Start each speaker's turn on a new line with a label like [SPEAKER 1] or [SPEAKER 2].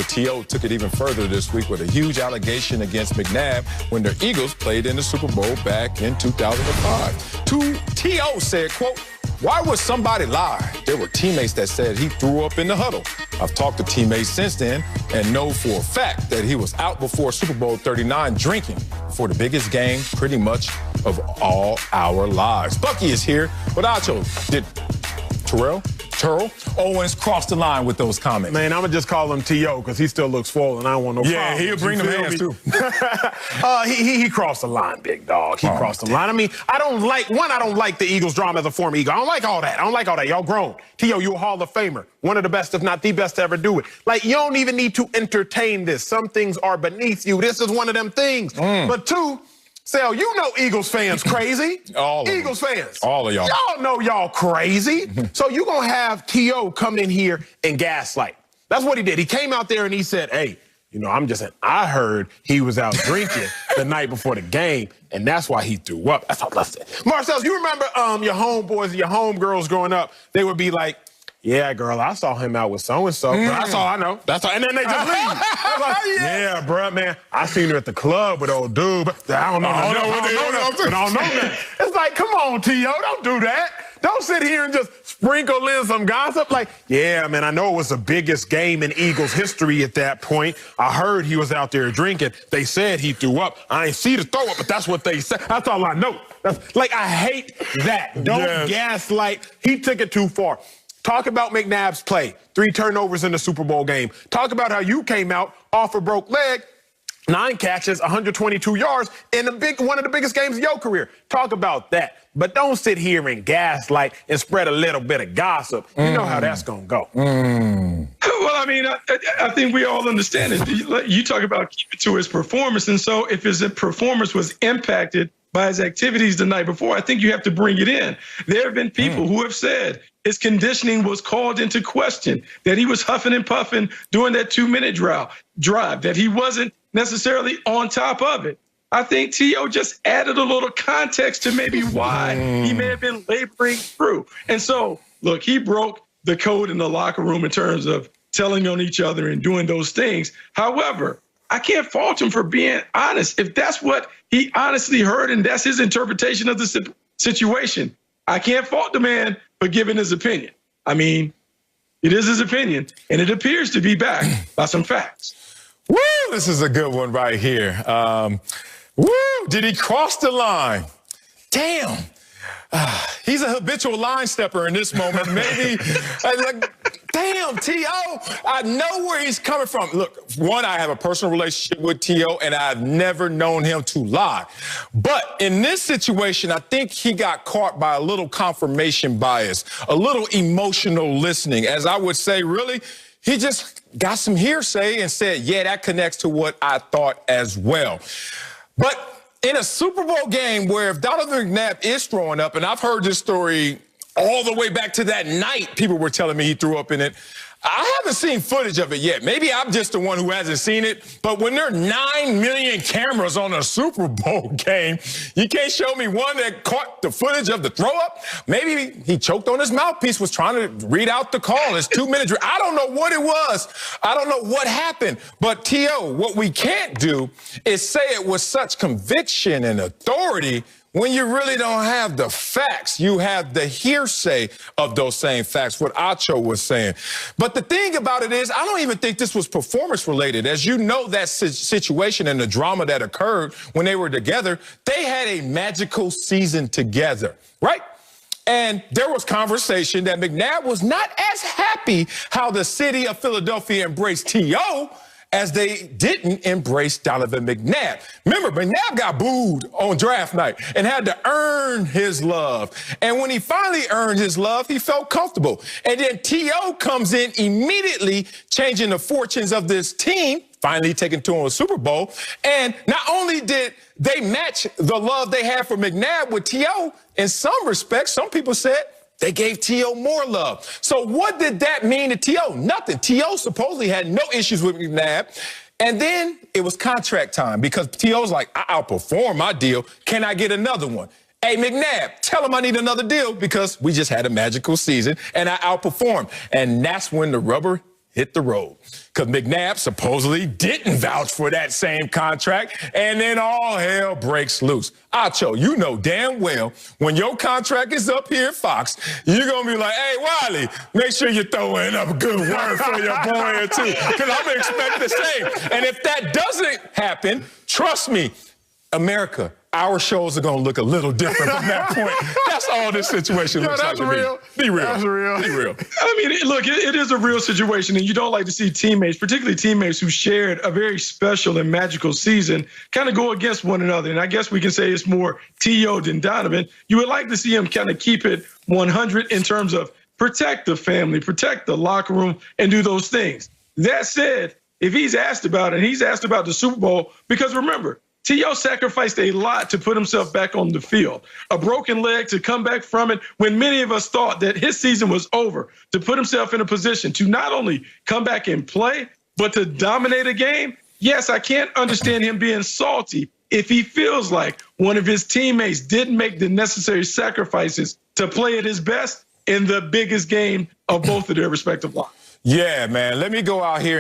[SPEAKER 1] T.O. took it even further this week with a huge allegation against McNabb when their Eagles played in the Super Bowl back in 2005. T.O. said, quote, "Why would somebody lie? There were teammates that said he threw up in the huddle. I've talked to teammates since then and know for a fact that he was out before Super Bowl 39 drinking for the biggest game pretty much of all our lives." Bucky is here. But Acho, did Terrell Owens cross the line with those comments?
[SPEAKER 2] Man, I'm going to just call him T.O. because he still looks swollen. I don't want no problem.
[SPEAKER 1] Yeah, he'll bring them hands, too.
[SPEAKER 2] He crossed the line, big dog. He crossed the line. I mean, I don't like the Eagles drama as a former Eagle. I don't like all that. Y'all grown. T.O., you're a Hall of Famer. One of the best, if not the best to ever do it. Like, you don't even need to entertain this. Some things are beneath you. This is one of them things. But two, Sal, you know Eagles fans crazy.
[SPEAKER 1] All of
[SPEAKER 2] Eagles
[SPEAKER 1] them.
[SPEAKER 2] fans.
[SPEAKER 1] All of y'all.
[SPEAKER 2] Y'all know y'all crazy. So you going to have T.O. come in here and gaslight. That's what he did. He came out there and he said, hey, you know, I heard he was out drinking the night before the game, and that's why he threw up. That's all I said. Marcel, you remember your homeboys, your homegirls growing up, they would be like, yeah, girl, I saw him out with so-and-so. That's all I know. That's all. And then they just leave. Like, yeah, bro, man, I seen her at the club with old dude, but I don't know that. It's like, come on, T.O., don't do that. Don't sit here and just sprinkle in some gossip. Like, yeah, man, I know it was the biggest game in Eagles history at that point. I heard he was out there drinking. They said he threw up. I ain't see the throw up, but that's what they said. That's all I know. Like, I hate that. Don't gaslight. He took it too far. Talk about McNabb's play. 3 turnovers in the Super Bowl game. Talk about how you came out off a broke leg, 9 catches, 122 yards in one of the biggest games of your career. Talk about that. But don't sit here and gaslight and spread a little bit of gossip. You know how that's going to go.
[SPEAKER 3] Well, I mean, I think we all understand it. You talk about keeping to his performance. And so if his performance was impacted by his activities the night before, I think you have to bring it in. There have been people who have said his conditioning was called into question, that he was huffing and puffing during that 2-minute drive, that he wasn't necessarily on top of it. I think T.O. just added a little context to maybe why he may have been laboring through. And so, look, he broke the code in the locker room in terms of telling on each other and doing those things. However, I can't fault him for being honest. If that's what he honestly heard and that's his interpretation of the situation, I can't fault the man for giving his opinion. I mean, it is his opinion, and it appears to be backed by some facts.
[SPEAKER 1] Woo, this is a good one right here. Woo, did he cross the line? Damn. He's a habitual line stepper in this moment. Maybe, damn, T.O., I know where he's coming from. Look, one, I have a personal relationship with T.O., and I've never known him to lie. But in this situation, I think he got caught by a little confirmation bias, a little emotional listening. As I would say, really, he just got some hearsay and said, yeah, that connects to what I thought as well. But in a Super Bowl game where if Donovan McNabb is throwing up, and I've heard this story all the way back to that night, people were telling me he threw up in it. I haven't seen footage of it yet. Maybe I'm just the one who hasn't seen it. But when there are 9 million cameras on a Super Bowl game, you can't show me one that caught the footage of the throw up. Maybe he choked on his mouthpiece, was trying to read out the call. It's 2 minutes. I don't know what it was. I don't know what happened. But T.O., what we can't do is say it with such conviction and authority when you really don't have the facts. You have the hearsay of those same facts, what Acho was saying. But the thing about it is, I don't even think this was performance related. As you know, that situation and the drama that occurred when they were together, they had a magical season together, right? And there was conversation that McNabb was not as happy how the city of Philadelphia embraced T.O. as they didn't embrace Donovan McNabb. Remember, McNabb got booed on draft night and had to earn his love. And when he finally earned his love, he felt comfortable. And then T.O. comes in immediately changing the fortunes of this team, finally taking to him a Super Bowl. And not only did they match the love they had for McNabb with T.O., in some respects, some people said, they gave T.O. more love. So what did that mean to T.O.? Nothing. T.O. supposedly had no issues with McNabb. And then it was contract time because T.O.'s like, I outperformed my deal. Can I get another one? Hey, McNabb, tell him I need another deal because we just had a magical season and I outperformed. And that's when the rubber hit the road. Because McNabb supposedly didn't vouch for that same contract, and then all hell breaks loose. Acho, you know damn well when your contract is up here at Fox, you're going to be like, hey, Wiley, make sure you're throwing up a good word for your boy here, too, because I'm going to expect the same. And if that doesn't happen, trust me, America, our shows are going to look a little different from that point. That's all this situation looks like to me. Be real.
[SPEAKER 2] That's real.
[SPEAKER 1] Be real.
[SPEAKER 3] I mean, look, it is a real situation, and you don't like to see teammates, particularly teammates who shared a very special and magical season, kind of go against one another. And I guess we can say it's more T.O. than Donovan. You would like to see him kind of keep it 100 in terms of protect the family, protect the locker room, and do those things. That said, if he's asked about it, he's asked about the Super Bowl, because remember, T.O. sacrificed a lot to put himself back on the field. A broken leg to come back from it when many of us thought that his season was over, to put himself in a position to not only come back and play, but to dominate a game. Yes, I can't understand him being salty if he feels like one of his teammates didn't make the necessary sacrifices to play at his best in the biggest game of both of their respective lives.
[SPEAKER 1] Yeah, man. Let me go out here